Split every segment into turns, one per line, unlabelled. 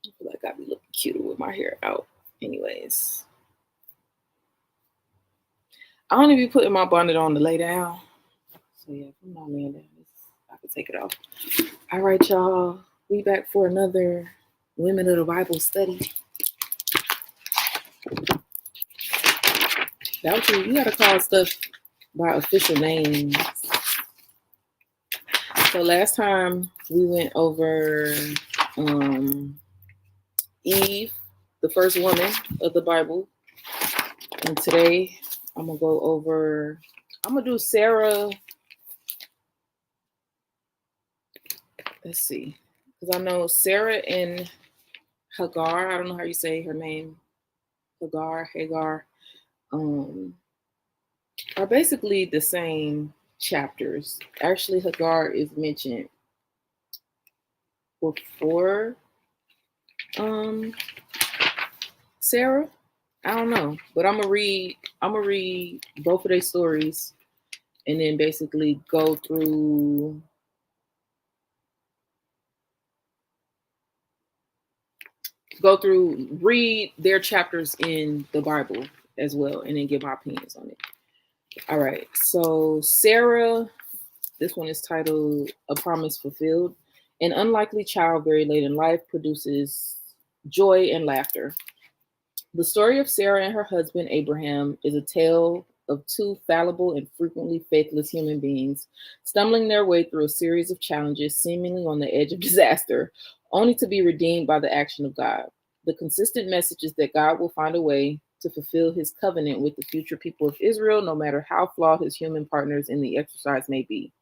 I feel like I'd be looking cuter with my hair out. Anyways, I only be putting my bonnet on to lay down. So yeah, if I'm not laying down, I can take it off. All right, y'all. We back for another Women of the Bible study. You gotta call stuff by official names. So last time we went over Eve, the first woman of the Bible. And today I'm gonna do Sarah. Let's see. Because I know Sarah and Hagar, I don't know how you say her name. Hagar, are basically the same chapters. Actually, Hagar is mentioned before Sarah. I don't know, but I'm gonna read both of their stories and then basically read their chapters in the Bible as well, and then give my opinions on it. All right, so Sarah, this one is titled A Promise Fulfilled. An unlikely child very late in life produces joy and laughter. The story of Sarah and her husband Abraham is a tale of two fallible and frequently faithless human beings stumbling their way through a series of challenges seemingly on the edge of disaster, only to be redeemed by the action of God. The consistent message is that God will find a way to fulfill his covenant with the future people of Israel, no matter how flawed his human partners in the exercise may be.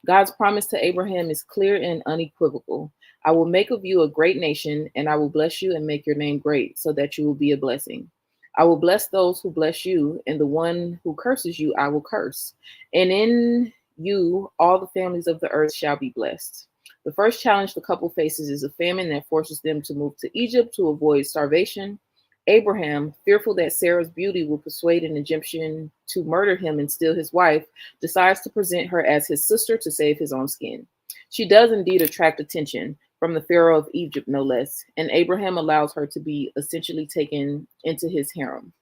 God's promise to Abraham is clear and unequivocal. I will make of you a great nation, and I will bless you and make your name great, so that you will be a blessing. I will bless those who bless you, and the one who curses you I will curse. And in you all the families of the earth shall be blessed. The first challenge the couple faces is a famine that forces them to move to Egypt to avoid starvation. Abraham, fearful that Sarah's beauty will persuade an Egyptian to murder him and steal his wife, decides to present her as his sister to save his own skin. She does indeed attract attention, from the Pharaoh of Egypt no less, and Abraham allows her to be essentially taken into his harem.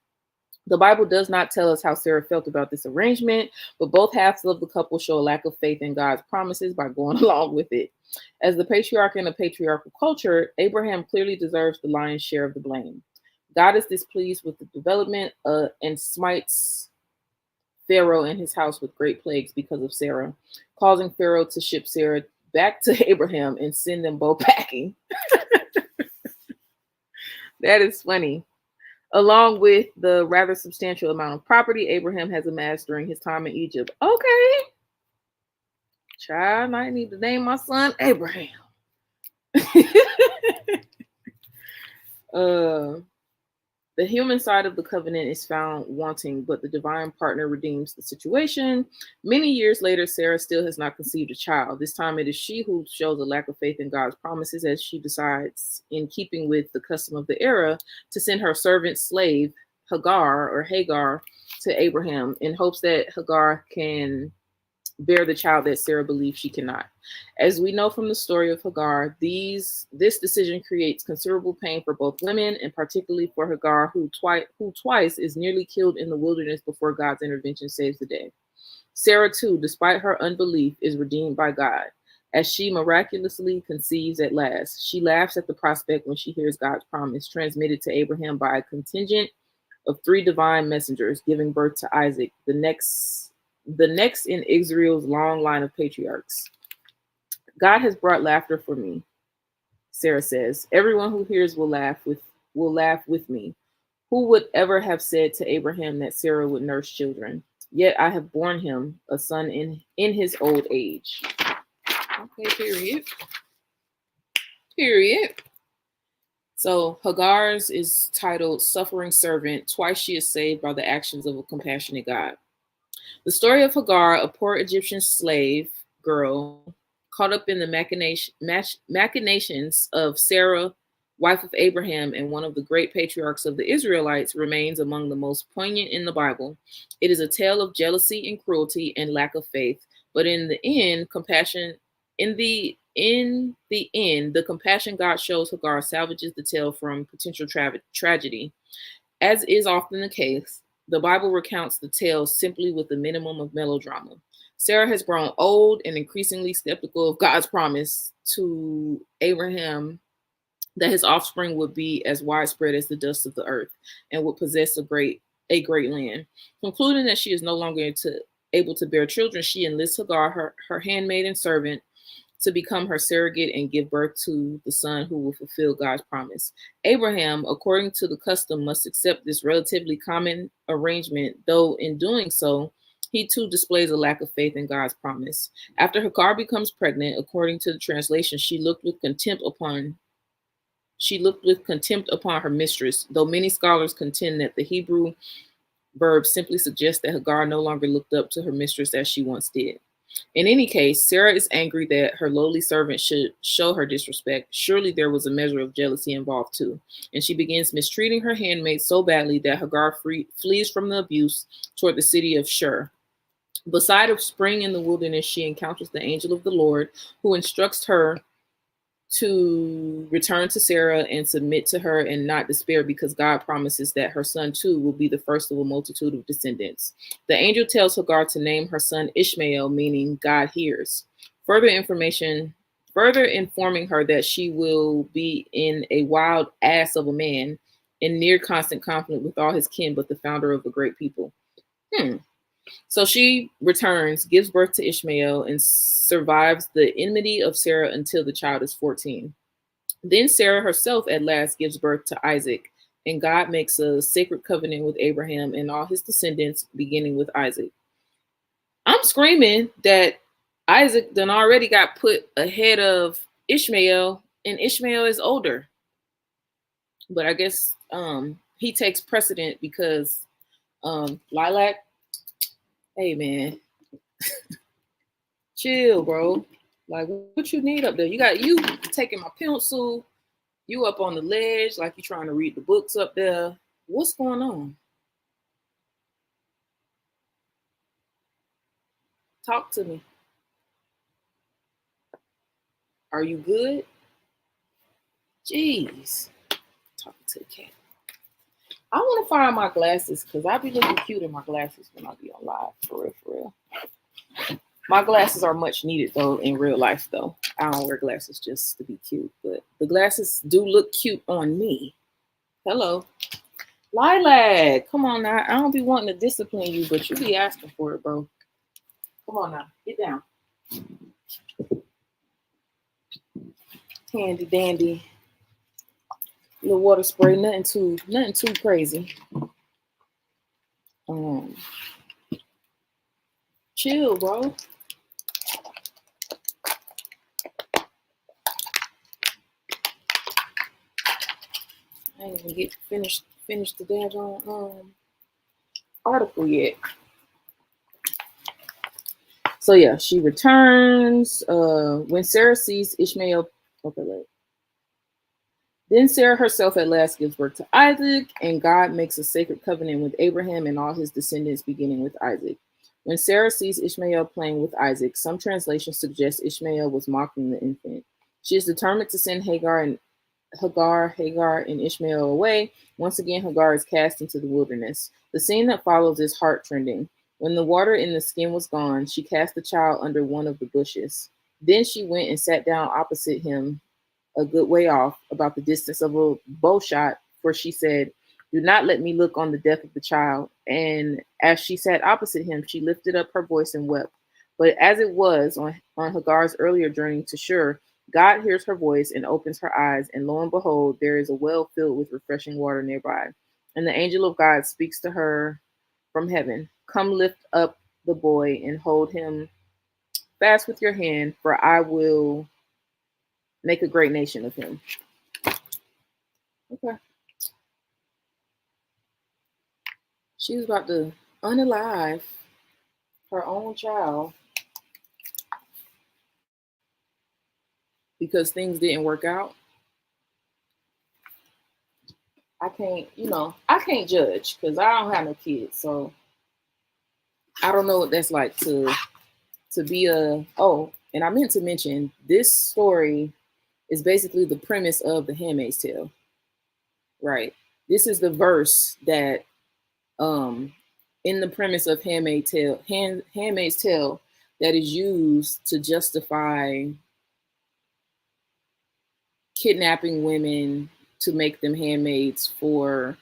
The Bible does not tell us how Sarah felt about this arrangement, but both halves of the couple show a lack of faith in God's promises by going along with it. As the patriarch in a patriarchal culture, Abraham clearly deserves the lion's share of the blame. God is displeased with the development and smites Pharaoh and his house with great plagues because of Sarah, causing Pharaoh to ship Sarah back to Abraham and send them both packing. That is funny. Along with the rather substantial amount of property Abraham has amassed during his time in Egypt. Okay. Child, I need to name my son Abraham. The human side of the covenant is found wanting, but the divine partner redeems the situation. Many years later, Sarah still has not conceived a child. This time it is she who shows a lack of faith in God's promises as she decides, in keeping with the custom of the era, to send her servant slave, Hagar, to Abraham in hopes that Hagar can bear the child that Sarah believes she cannot. As we know from the story of Hagar, this decision creates considerable pain for both women, and particularly for Hagar, who twice is nearly killed in the wilderness before God's intervention saves the day. Sarah, too, despite her unbelief, is redeemed by God. As she miraculously conceives at last, she laughs at the prospect when she hears God's promise transmitted to Abraham by a contingent of 3 divine messengers giving birth to Isaac, the next in Israel's long line of patriarchs. God has brought laughter for me, Sarah says. Everyone who hears will laugh with me. Who would ever have said to Abraham that Sarah would nurse children? Yet I have borne him a son in his old age. Okay, period. So Hagar's is titled Suffering Servant. Twice she is saved by the actions of a compassionate God. The story of Hagar, a poor Egyptian slave girl caught up in the machinations of Sarah, wife of Abraham and one of the great patriarchs of the Israelites, remains among the most poignant in the Bible. It is a tale of jealousy and cruelty and lack of faith, but in the end, In the end, the compassion God shows Hagar salvages the tale from potential tragedy. As is often the case, the Bible recounts the tale simply with a minimum of melodrama. Sarah has grown old and increasingly skeptical of God's promise to Abraham that his offspring would be as widespread as the dust of the earth and would possess a great land. Concluding that she is no longer able to bear children, she enlists Hagar, her handmaid and servant, to become her surrogate and give birth to the son who will fulfill God's promise. Abraham, according to the custom, must accept this relatively common arrangement, though in doing so, he too displays a lack of faith in God's promise. After Hagar becomes pregnant, according to the translation, she looked with contempt upon her mistress, though many scholars contend that the Hebrew verb simply suggests that Hagar no longer looked up to her mistress as she once did. In any case, Sarah is angry that her lowly servant should show her disrespect. Surely there was a measure of jealousy involved too. And she begins mistreating her handmaid so badly that Hagar flees from the abuse toward the city of Shur. Beside a spring in the wilderness, she encounters the angel of the Lord, who instructs her to return to Sarah and submit to her and not despair, because God promises that her son too will be the first of a multitude of descendants. The angel tells Hagar to name her son Ishmael, meaning God hears. Further informing her that she will be in a wild ass of a man in near constant conflict with all his kin, but the founder of a great people. So she returns, gives birth to Ishmael, and survives the enmity of Sarah until the child is 14. Then Sarah herself at last gives birth to Isaac, and God makes a sacred covenant with Abraham and all his descendants, beginning with Isaac. I'm screaming that Isaac done already got put ahead of Ishmael, and Ishmael is older. But I guess he takes precedent because Lilac, hey man, chill, bro. Like, what you need up there? You taking my pencil, you up on the ledge, like you trying to read the books up there. What's going on? Talk to me. Are you good? Jeez. Talking to the cat. I want to find my glasses because I be looking cute in my glasses when I be on live. For real. My glasses are much needed though in real life though. I don't wear glasses just to be cute, but the glasses do look cute on me. Hello. Lilac, come on now. I don't be wanting to discipline you, but you be asking for it, bro. Come on now. Get down. Handy dandy. Little water spray, nothing too crazy. Chill, bro. I ain't even get finished the daggone article yet. So yeah, she returns. When Sarah sees Ishmael, Then Sarah herself at last gives birth to Isaac, and God makes a sacred covenant with Abraham and all his descendants, beginning with Isaac. When Sarah sees Ishmael playing with Isaac, some translations suggest Ishmael was mocking the infant. She is determined to send Hagar, and Ishmael away. Once again, Hagar is cast into the wilderness. The scene that follows is heart-rending. When the water in the skin was gone, she cast the child under one of the bushes. Then she went and sat down opposite him, a good way off, about the distance of a bow shot, for she said, "Do not let me look on the death of the child." And as she sat opposite him, she lifted up her voice and wept. But as it was on Hagar's earlier journey to Shur, God hears her voice and opens her eyes, and lo and behold, there is a well filled with refreshing water nearby. And the angel of God speaks to her from heaven, "Come lift up the boy and hold him fast with your hand, for I will make a great nation of him." Okay. She was about to unalive her own child because things didn't work out. I can't judge because I don't have no kids. So I don't know what that's like to be and And I meant to mention this story is basically the premise of the Handmaid's Tale, right? This is the verse that um in the premise of Handmaid's Tale that is used to justify kidnapping women to make them handmaids for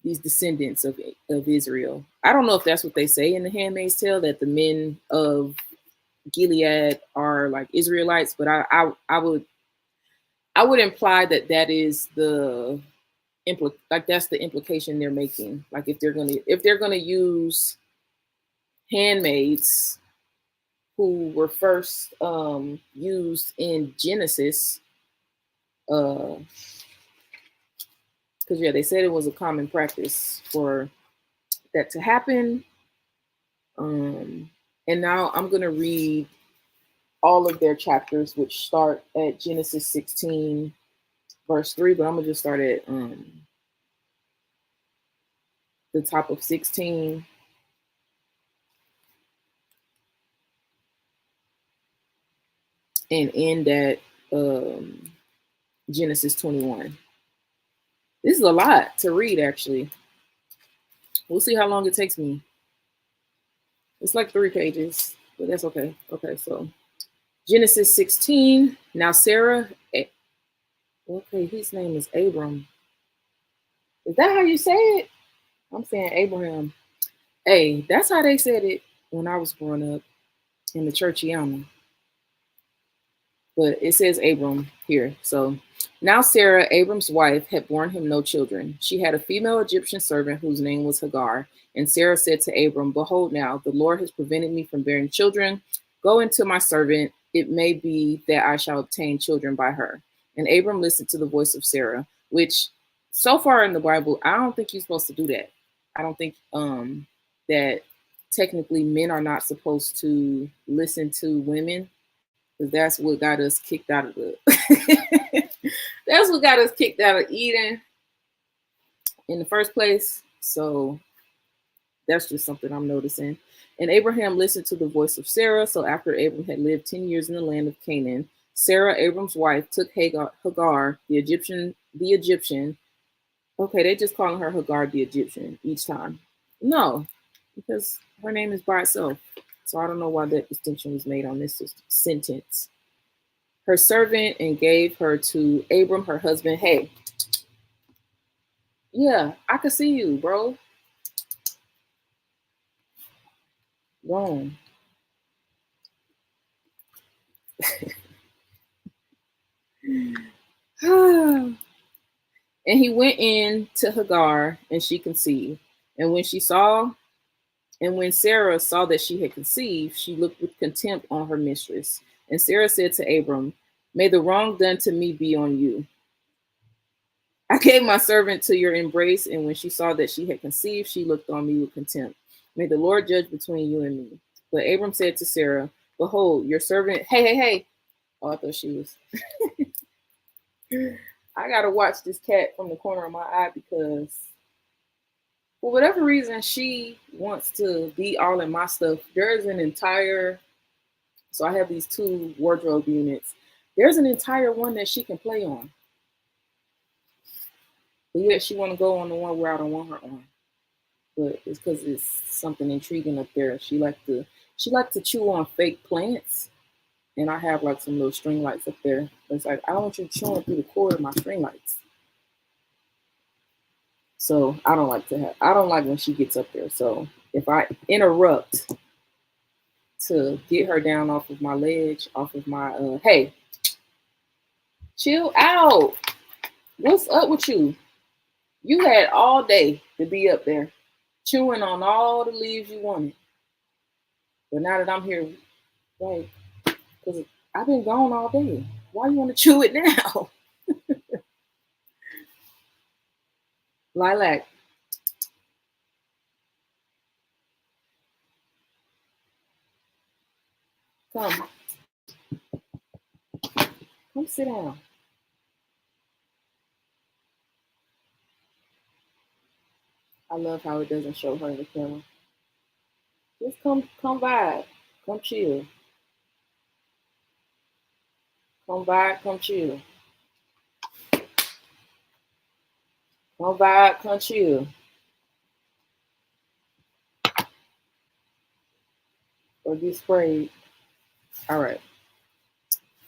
these descendants of Israel. I don't know if that's what they say in the Handmaid's Tale, that the men of Gilead are like Israelites, but I would imply that that is the like that's the implication they're making. Like if they're gonna use handmaids who were first used in Genesis, because yeah, they said it was a common practice for that to happen. And now I'm gonna read all of their chapters, which start at Genesis 16, verse 3, but I'm gonna just start at the top of 16 and end at Genesis 21. This is a lot to read, actually. We'll see how long it takes me. It's like 3 pages, but that's okay. Okay, so Genesis 16. Now Sarah, okay, his name is Abram. Is that how you say it? I'm saying Abraham. Hey, that's how they said it when I was growing up in the churchiana. But it says Abram here. So now Sarah, Abram's wife, had borne him no children. She had a female Egyptian servant whose name was Hagar. And Sarah said to Abram, "Behold, now the Lord has prevented me from bearing children. Go into my servant. It may be that I shall obtain children by her." And Abram listened to the voice of Sarah, which so far in the Bible, I don't think you're supposed to do that. I don't think that technically men are not supposed to listen to women, because that's what got us kicked out of the that's what got us kicked out of Eden in the first place. So that's just something I'm noticing. And Abraham listened to the voice of Sarah. So after Abram had lived 10 years in the land of Canaan, Sarah, Abram's wife, took Hagar, the Egyptian. Okay, they just calling her Hagar the Egyptian each time. No, because her name is by itself. So I don't know why that distinction was made on this sentence. Her servant, and gave her to Abram, her husband. Hey, yeah, I could see you, bro. Wrong. And he went in to Hagar, and she conceived. And when Sarah saw that she had conceived, she looked with contempt on her mistress. And Sarah said to Abram, "May the wrong done to me be on you. I gave my servant to your embrace, and when she saw that she had conceived, she looked on me with contempt. May the Lord judge between you and me." But Abram said to Sarah, "Behold, your servant." Hey, hey, hey. Oh, I thought she was. I got to watch this cat from the corner of my eye because for whatever reason, she wants to be all in my stuff. There's an entire, so I have these 2 wardrobe units. There's an entire one that she can play on. But yet she want to go on the one where I don't want her on. But it's because it's something intriguing up there. She like to chew on fake plants, and I have like some little string lights up there. It's like I don't want you chewing through the cord of my string lights. So I don't like when she gets up there. So if I interrupt to get her down off of my ledge, off of my hey, chill out. What's up with you? You had all day to be up there chewing on all the leaves you wanted. But now that I'm here, like, because I've been gone all day. Why you want to chew it now? Lilac, come. Come sit down. I love how it doesn't show her in the camera. Just come vibe. Come chill. Come vibe, come chill. Come vibe, come chill. Or get sprayed. All right.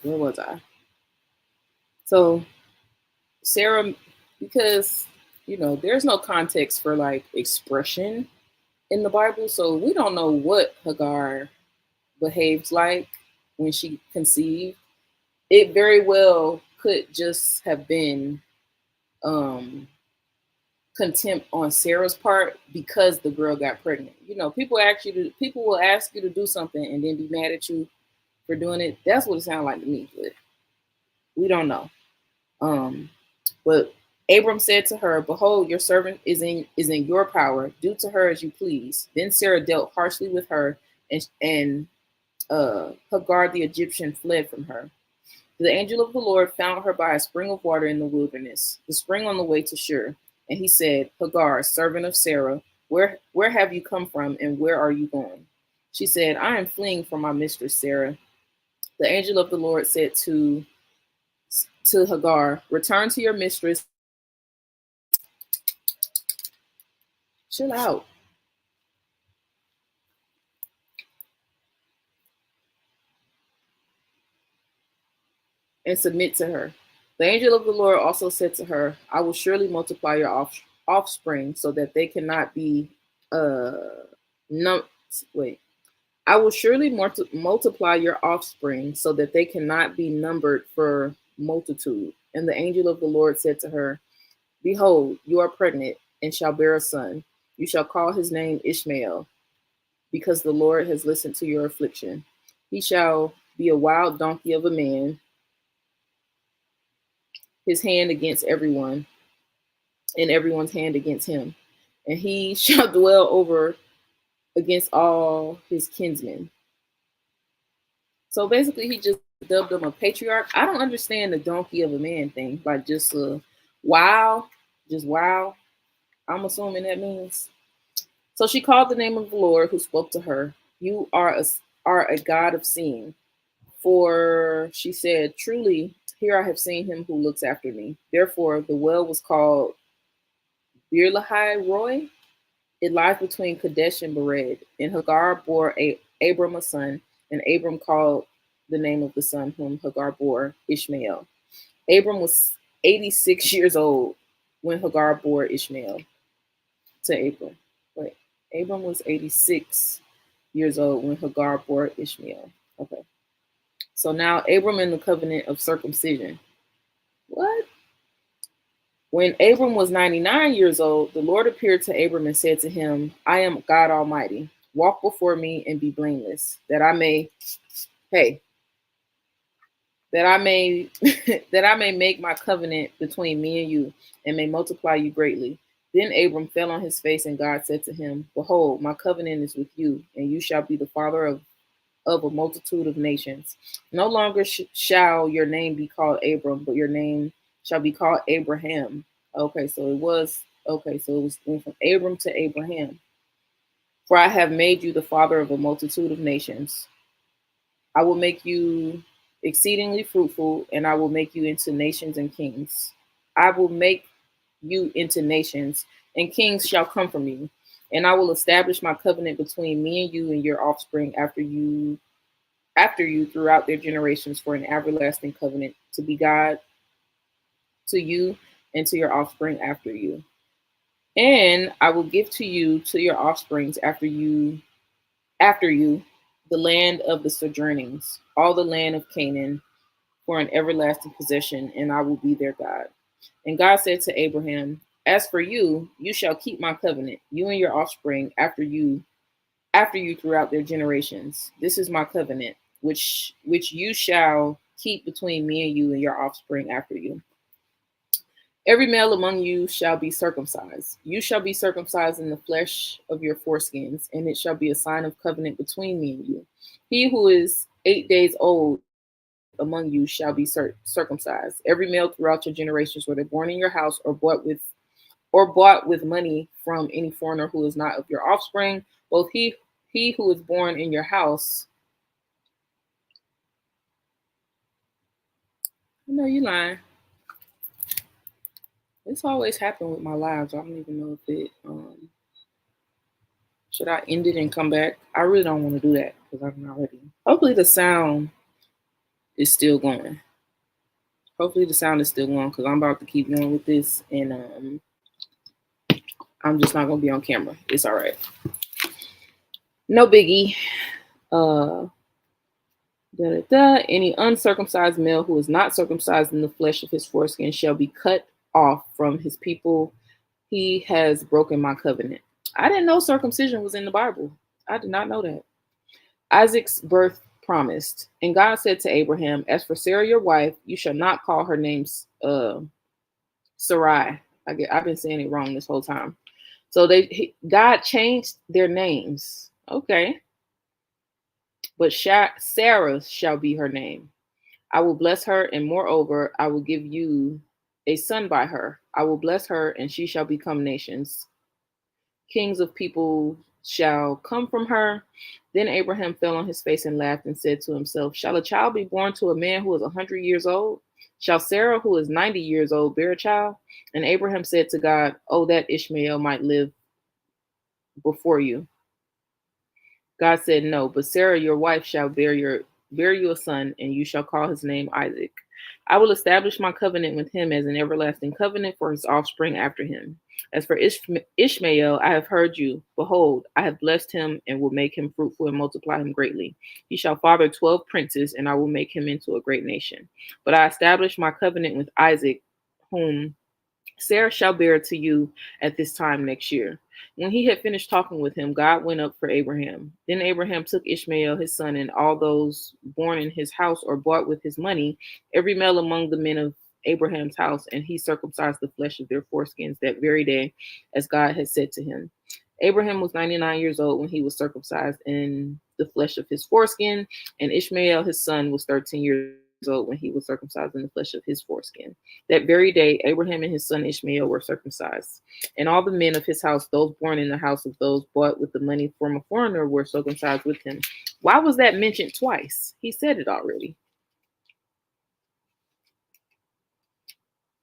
Where was I? So Sarah, because there's no context for like expression in the Bible, so we don't know what Hagar behaved like when she conceived. It very well could just have been um contempt on Sarah's part because the girl got pregnant. People will ask you to do something and then be mad at you for doing it. That's what it sounded like to me, but we don't know. Um but Abram said to her, "Behold, your servant is in your power. Do to her as you please." Then Sarah dealt harshly with her, and Hagar the Egyptian fled from her. The angel of the Lord found her by a spring of water in the wilderness, the spring on the way to Shur. And he said, "Hagar, servant of Sarah, where have you come from and where are you going?" She said, "I am fleeing from my mistress Sarah." The angel of the Lord said to Hagar, "Return to your mistress." Chill out. And submit to her. The angel of the Lord also said to her, "I will surely multiply your offspring so that they cannot be no wait. I will surely multiply your offspring so that they cannot be numbered for multitude." And the angel of the Lord said to her, "Behold, you are pregnant and shall bear a son. You shall call his name Ishmael, because the Lord has listened to your affliction. He shall be a wild donkey of a man, his hand against everyone, and everyone's hand against him. And he shall dwell over against all his kinsmen." So basically, he just dubbed him a patriarch. I don't understand the donkey of a man thing. Like, just wow, just wow. I'm assuming that means. So she called the name of the Lord who spoke to her. "You are a God of seeing." For she said, "Truly, here I have seen him who looks after me." Therefore, the well was called Bir Lahai Roy. It lies between Kadesh and Bered. And Hagar bore Abram a son, and Abram called the name of the son whom Hagar bore Ishmael. Abram was 86 years old when Hagar bore Ishmael to Abram. Wait, Abram was 86 years old when Hagar bore Ishmael. Okay. So now Abram in the covenant of circumcision. What? When Abram was 99 years old, the Lord appeared to Abram and said to him, "I am God Almighty. Walk before me and be blameless, that I may, hey, that I may, that I may make my covenant between me and you, and may multiply you greatly." Then Abram fell on his face, and God said to him, "Behold, my covenant is with you, and you shall be the father of a multitude of nations. No longer shall your name be called Abram, but your name shall be called Abraham." So it was went from Abram to Abraham. "For I have made you the father of a multitude of nations. I will make you exceedingly fruitful, and I will make you into nations and kings. I will make you into nations, and kings shall come from you. And I will establish my covenant between me and you and your offspring after you throughout their generations, for an everlasting covenant, to be God to you and to your offspring after you. And I will give to your offsprings after you, the land of the sojournings, all the land of Canaan, for an everlasting possession, and I will be their God." And God said to Abraham, "As for you, you shall keep my covenant, you and your offspring after you throughout their generations. This is my covenant, which you shall keep between me and you and your offspring after you. Every male among you shall be circumcised. You shall be circumcised in the flesh of your foreskins, and it shall be a sign of covenant between me and you. He who is 8 days old among you shall be circumcised. Every male throughout your generations, whether born in your house or bought with money from any foreigner who is not of your offspring, both he who is born in your house No, you lying. It's always happened with my lives. I don't even know if it should I end it and come back. I really don't want to do that because I'm not ready. Hopefully the sound is still going. Hopefully the sound is still going because I'm about to keep going with this and I'm just not gonna be on camera. It's all right. No biggie. Uh Any uncircumcised male who is not circumcised in the flesh of his foreskin shall be cut off from his people. He has broken my covenant. I didn't know circumcision was in the Bible. I did not know that. Isaac's birth promised. And God said to Abraham, as for Sarah, your wife, you shall not call her name Sarai. I've been saying it wrong this whole time. So God changed their names. Okay. But Sarah shall be her name. I will bless her, and moreover, I will give you a son by her. I will bless her, and she shall become nations. Kings of people shall come from her. Then Abraham fell on his face and laughed and said to himself, shall a child be born to a man who is 100 years old? Shall Sarah, who is 90 years old, bear a child? And Abraham said to God, oh, that Ishmael might live before you. God said, no, but Sarah, your wife, shall bear you a son, and you shall call his name Isaac. I will establish my covenant with him as an everlasting covenant for his offspring after him. As for Ishmael, I have heard you. Behold, I have blessed him and will make him fruitful and multiply him greatly. He shall father 12 princes, and I will make him into a great nation. But I establish my covenant with Isaac, whom Sarah shall bear to you at this time next year. When he had finished talking with him, God went up for Abraham. Then Abraham took Ishmael, his son, and all those born in his house or bought with his money, every male among the men of Abraham's house, and he circumcised the flesh of their foreskins that very day, as God had said to him. Abraham was 99 years old when he was circumcised in the flesh of his foreskin, and Ishmael, his son, was 13 years old when he was circumcised in the flesh of his foreskin. That very day, Abraham and his son Ishmael were circumcised. And all the men of his house, those born in the house of those bought with the money from a foreigner, were circumcised with him. Why was that mentioned twice? He said it already.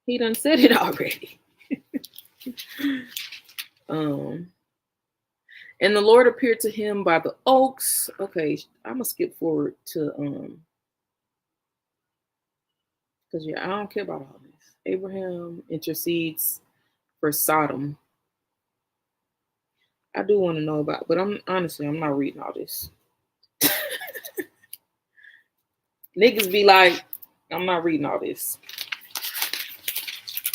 He done said it already. And the Lord appeared to him by the oaks. Okay, I'm gonna skip forward to because I don't care about all this. Abraham intercedes for Sodom. I do want to know about, but I'm not reading all this. Niggas be like, I'm not reading all this.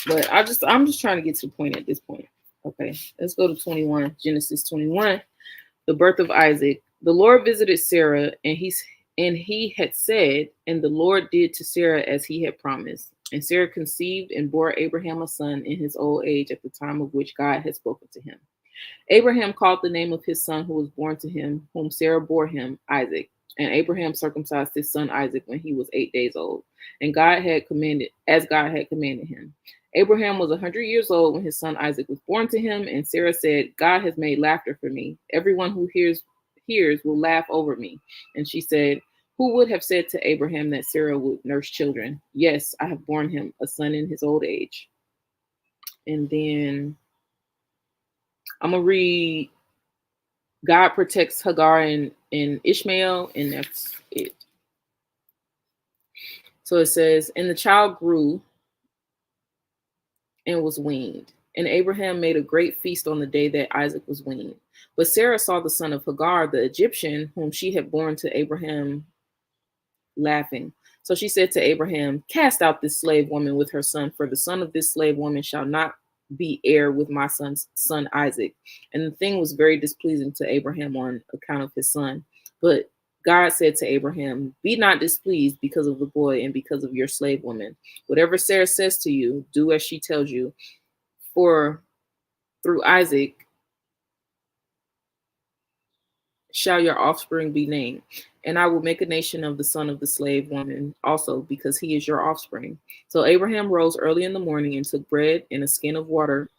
But I'm just trying to get to the point at this point. Okay, let's go to 21. Genesis 21. The birth of Isaac. The Lord visited Sarah, and he had said, and the Lord did to Sarah as he had promised. And Sarah conceived and bore Abraham a son in his old age at the time of which God had spoken to him. Abraham called the name of his son who was born to him, whom Sarah bore him, Isaac. And Abraham circumcised his son Isaac when he was 8 days old, and God had commanded him. Abraham was 100 years old when his son Isaac was born to him, and Sarah said, God has made laughter for me. Everyone who hears will laugh over me. And she said, who would have said to Abraham that Sarah would nurse children? Yes, I have borne him a son in his old age. And then I'm going to read God protects Hagar and Ishmael, and that's it. So it says, and the child grew and was weaned. And Abraham made a great feast on the day that Isaac was weaned. But Sarah saw the son of Hagar, the Egyptian, whom she had borne to Abraham, laughing. So she said to Abraham, cast out this slave woman with her son, for the son of this slave woman shall not be heir with my son's son Isaac. And the thing was very displeasing to Abraham on account of his son. But God said to Abraham, be not displeased because of the boy and because of your slave woman. Whatever Sarah says to you, do as she tells you. For through Isaac shall your offspring be named. And I will make a nation of the son of the slave woman also, because he is your offspring. So Abraham rose early in the morning and took bread and a skin of water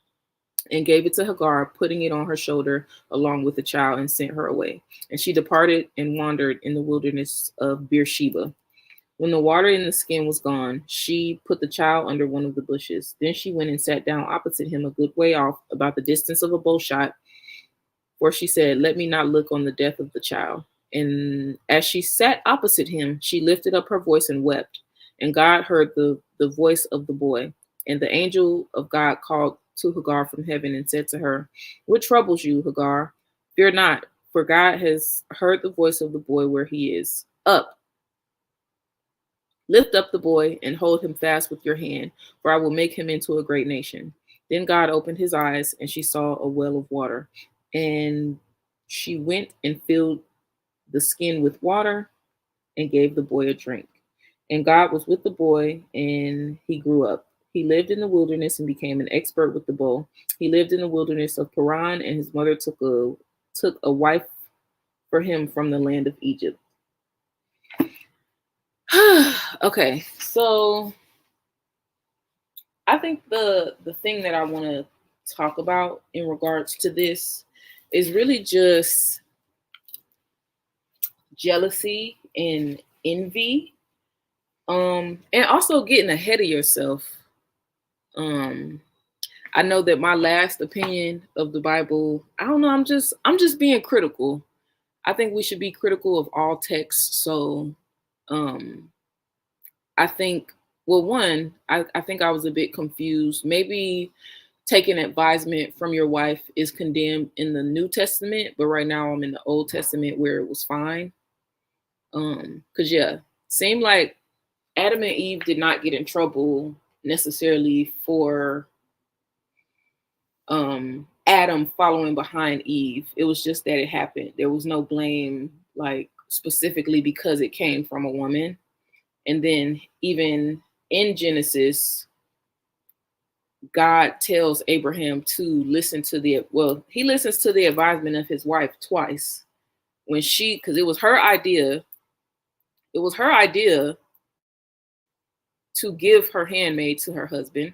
and gave it to Hagar, putting it on her shoulder along with the child, and sent her away. And she departed and wandered in the wilderness of Beersheba. When the water in the skin was gone, she put the child under one of the bushes. Then she went and sat down opposite him, a good way off, about the distance of a bow shot, for she said, "Let me not look on the death of the child." And as she sat opposite him, she lifted up her voice and wept. And God heard the voice of the boy. And the angel of God called to Hagar from heaven and said to her, "What troubles you, Hagar? Fear not, for God has heard the voice of the boy where he is. Up, lift up the boy and hold him fast with your hand, for I will make him into a great nation." Then God opened his eyes, and she saw a well of water. And she went and filled the skin with water and gave the boy a drink. And God was with the boy, and he grew up. He lived in the wilderness and became an expert with the bow. He lived in the wilderness of Paran, and his mother took a wife for him from the land of Egypt. Okay, so I think the thing that I want to talk about in regards to this is really just jealousy and envy, and also getting ahead of yourself. I know that my last opinion of the Bible, I don't know, I'm just being critical. I think we should be critical of all texts. So um I think, well, one, I think I was a bit confused. Maybe taking advisement from your wife is condemned in the New Testament, but right now I'm in the Old Testament where it was fine. Because yeah, seemed like Adam and Eve did not get in trouble necessarily for Adam following behind Eve. It was just that it happened. There was no blame, like specifically because it came from a woman. And then even in Genesis, God tells Abraham to listen to he listens to the advisement of his wife twice when because it was her idea. It was her idea to give her handmaid to her husband.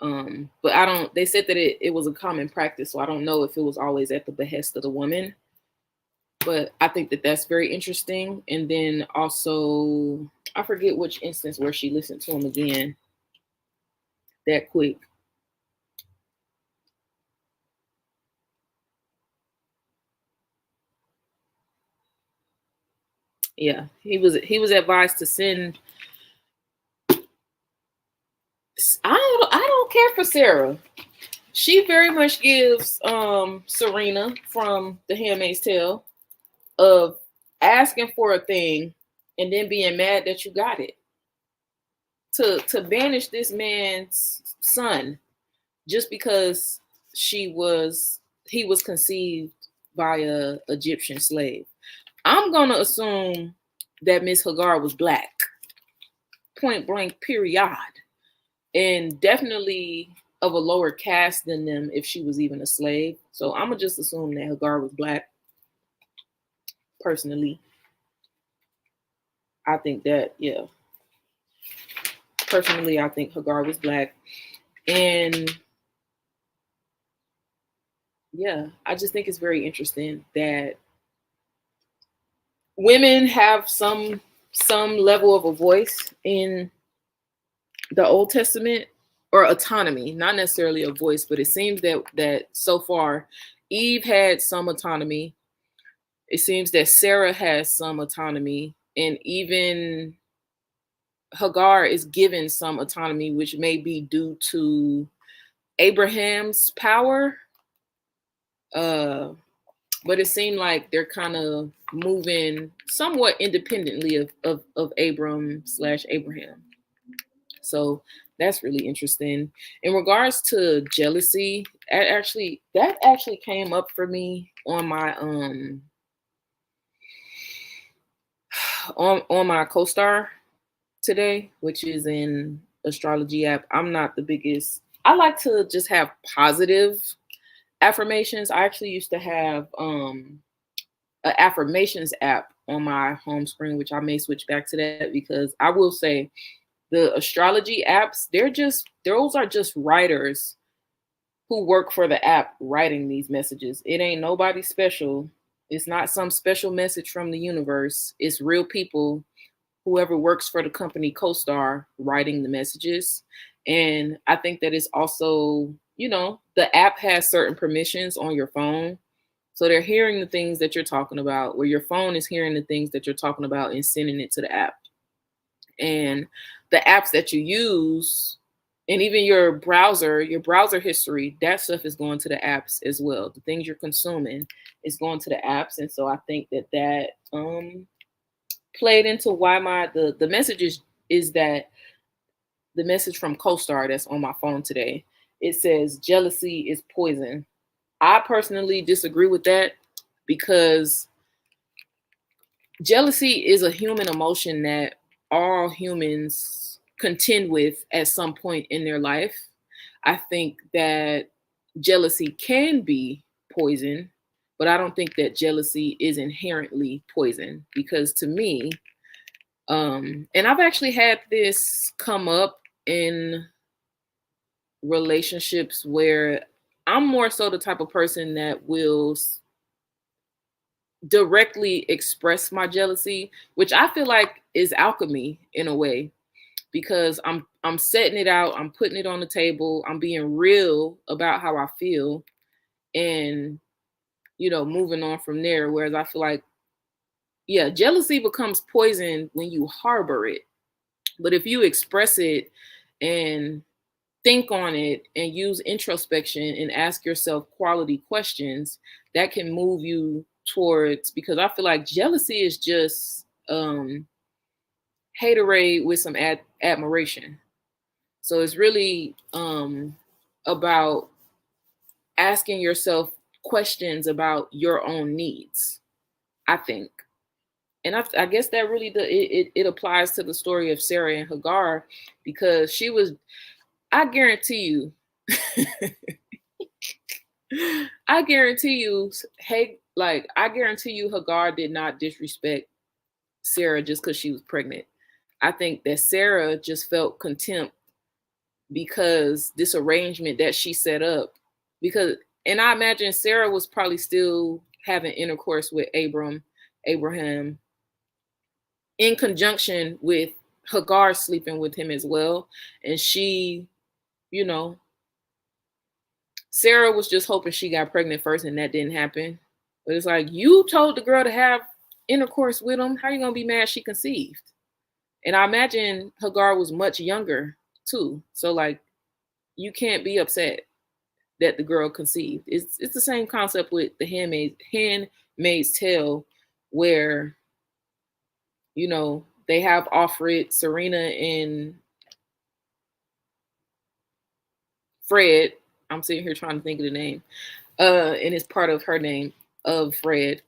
But they said that it was a common practice. So I don't know if it was always at the behest of the woman, but I think that that's very interesting. And then also, I forget which instance where she listened to him again that quick. Yeah, he was advised to send. I don't care for Sarah. She very much gives Serena from The Handmaid's Tale of asking for a thing and then being mad that you got it. To banish this man's son just because he was conceived by a Egyptian slave. I'm gonna assume that Miss Hagar was black, point blank, period, and definitely of a lower caste than them if she was even a slave. So I'm gonna just assume that Hagar was black. Personally, I think that, yeah. Personally, I think Hagar was black, and yeah, I just think it's very interesting that women have some level of a voice in the Old Testament, or autonomy, not necessarily a voice, but it seems that so far Eve had some autonomy. It seems that Sarah has some autonomy, and even Hagar is given some autonomy, which may be due to Abraham's power. But it seemed like they're kind of moving somewhat independently of Abram/Abraham. So that's really interesting. In regards to jealousy, that actually came up for me on my on my co-star today, which is an astrology app. I'm not the biggest. I like to just have positive affirmations. I actually used to have an affirmations app on my home screen, which I may switch back to that, because I will say the astrology apps, those are just writers who work for the app writing these messages. It ain't nobody special. It's not some special message from the universe. It's real people whoever works for the company co-star writing the messages. And I think that it's also, the app has certain permissions on your phone. So they're hearing the things that you're talking about, where your phone is hearing the things that you're talking about and sending it to the app. And the apps that you use, and even your browser history, that stuff is going to the apps as well. The things you're consuming is going to the apps. And so I think that played into why the message is that the message from CoStar that's on my phone today. It says jealousy is poison. I personally disagree with that because jealousy is a human emotion that all humans contend with at some point in their life. I think that jealousy can be poison, but I don't think that jealousy is inherently poison because to me, and I've actually had this come up in relationships where I'm more so the type of person that will directly express my jealousy, which I feel like is alchemy in a way, because I'm setting it out, I'm putting it on the table, I'm being real about how I feel, and moving on from there. Whereas I feel like, yeah, jealousy becomes poison when you harbor it. But if you express it and think on it and use introspection and ask yourself quality questions, that can move you towards, because I feel like jealousy is just haterade with some admiration. So it's really about asking yourself questions about your own needs, I think. And I guess that really it applies to the story of Sarah and Hagar, because I guarantee you, I guarantee you Hagar did not disrespect Sarah just because she was pregnant. I think that Sarah just felt contempt because this arrangement that she set up, and I imagine Sarah was probably still having intercourse with Abraham, in conjunction with Hagar sleeping with him as well. And she, Sarah was just hoping she got pregnant first, and that didn't happen. But it's like, you told the girl to have intercourse with him. How are you going to be mad she conceived? And I imagine Hagar was much younger too. So like, you can't be upset that the girl conceived. It's the same concept with the Handmaid's Tale, where, they have Offred, Serena, and Fred. I'm sitting here trying to think of the name. And it's part of her name of Fred.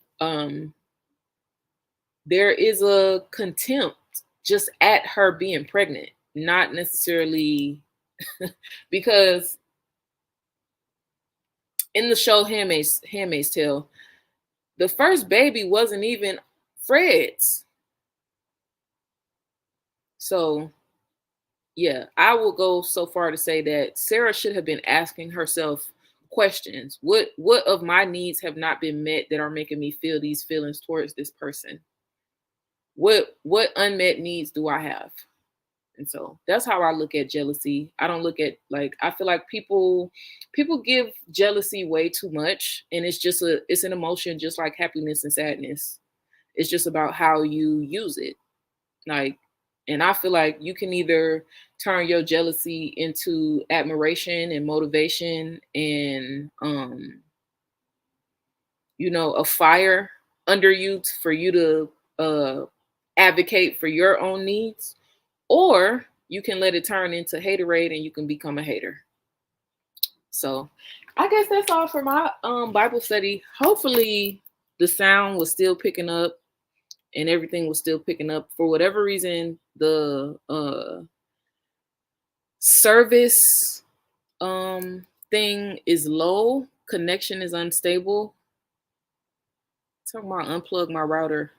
There is a contempt just at her being pregnant, not necessarily because in the show Handmaid's Tale, the first baby wasn't even Fred's. So yeah, I will go so far to say that Sarah should have been asking herself questions. What of my needs have not been met that are making me feel these feelings towards this person? What unmet needs do I have? And so that's how I look at jealousy. I don't look at, like, I feel like people give jealousy way too much, and it's an emotion just like happiness and sadness. It's just about how you use it. Like, and I feel like you can either turn your jealousy into admiration and motivation and a fire under you for you to advocate for your own needs, or you can let it turn into haterade and you can become a hater. So I guess that's all for my Bible study. Hopefully the sound was still picking up and everything was still picking up. For whatever reason, the service thing is low, connection is unstable. Talking about unplug my router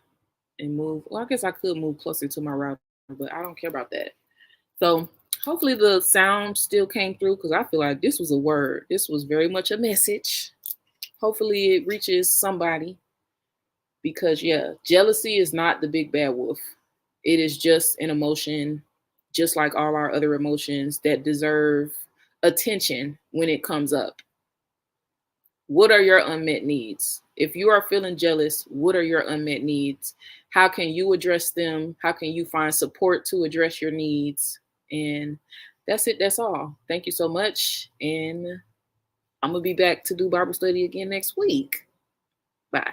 and move. Well, I guess I could move closer to my router, but I don't care about that. So hopefully the sound still came through, because I feel like this was a word. This was very much a message. Hopefully it reaches somebody, because yeah, jealousy is not the big bad wolf. It is just an emotion, just like all our other emotions that deserve attention when it comes up. What are your unmet needs? If you are feeling jealous, what are your unmet needs? How can you address them? How can you find support to address your needs? And that's it. That's all. Thank you so much. And I'm going to be back to do Bible study again next week. Bye.